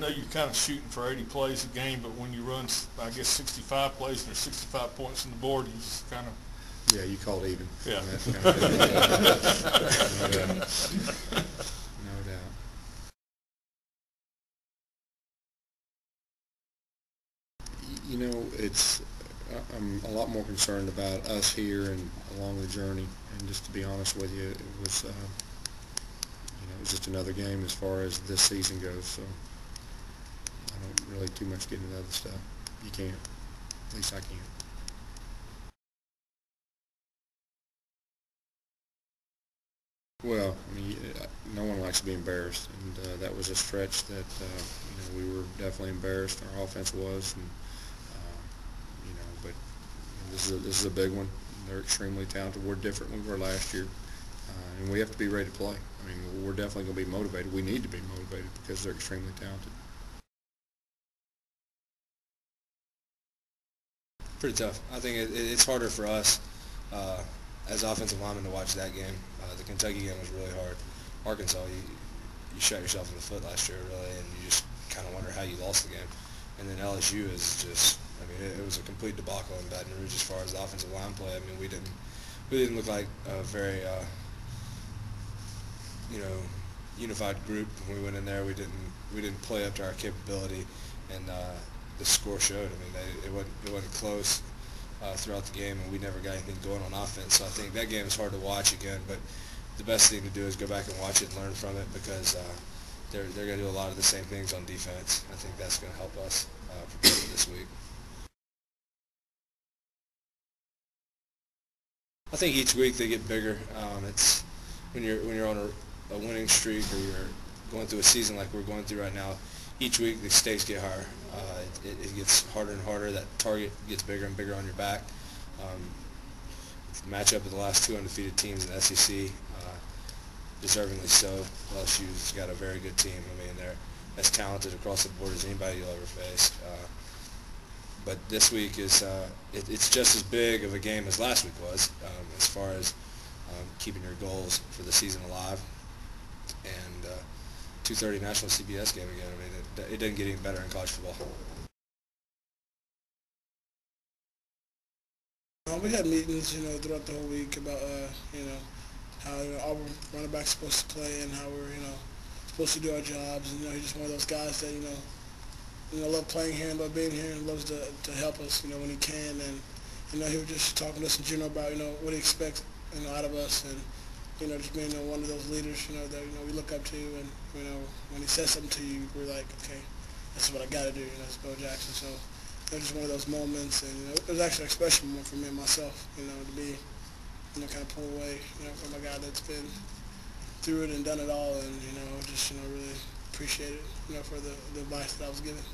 know you're kind of shooting for 80 plays a game, but when you run, I guess, 65 plays and there's 65 points on the board, you just kind of. Yeah, you called even. Yeah. No doubt. No doubt. You know, I'm a lot more concerned about us here and along the journey. And just to be honest with you, it was just another game as far as this season goes. So I don't really too much get into the other stuff. You can't. At least I can't. Well, I mean, no one likes to be embarrassed, and that was a stretch that we were definitely embarrassed. Our offense was, and but this is a big one. They're extremely talented. We're different than we were last year, and we have to be ready to play. I mean, we're definitely going to be motivated. We need to be motivated because they're extremely talented. Pretty tough. I think it's harder for us as offensive linemen to watch that game. The Kentucky game was really hard. Arkansas, you shot yourself in the foot last year, really, and you just kind of wonder how you lost the game. And then LSU is just, I mean, it was a complete debacle in Baton Rouge as far as the offensive line play. I mean, we didn't look like a very, unified group when we went in there. We didn't play up to our capability, and the score showed. I mean, it wasn't close throughout the game, and we never got anything going on offense. So I think that game is hard to watch again, but the best thing to do is go back and watch it and learn from it, because they're going to do a lot of the same things on defense. I think that's going to help us prepare for this week. I think each week they get bigger. It's when you're on a winning streak, or you're going through a season like we're going through right now. Each week the stakes get higher. It gets harder and harder. That target gets bigger and bigger on your back. It's the matchup of the last two undefeated teams in the SEC, deservingly so. LSU's got a very good team. I mean, they're as talented across the board as anybody you'll ever face. But this week is it's just as big of a game as last week was, as far as keeping your goals for the season alive. And 2:30 national CBS game again. I mean, it doesn't get any better in college football. We had meetings, throughout the whole week about, how Auburn running back's supposed to play and how we're, supposed to do our jobs. And he's just one of those guys that love playing here and love being here and loves to help us, when he can. And he was just talking to us in general about, what he expects, out of us, and just being one of those leaders, that we look up to. And when he says something to you, we're like, okay, this is what I got to do. It's Bo Jackson. So just one of those moments, and it was actually a special moment for me and myself, to be, kind of pull away, from a guy that's been through it and done it all, and just really appreciate it, for the advice that I was given.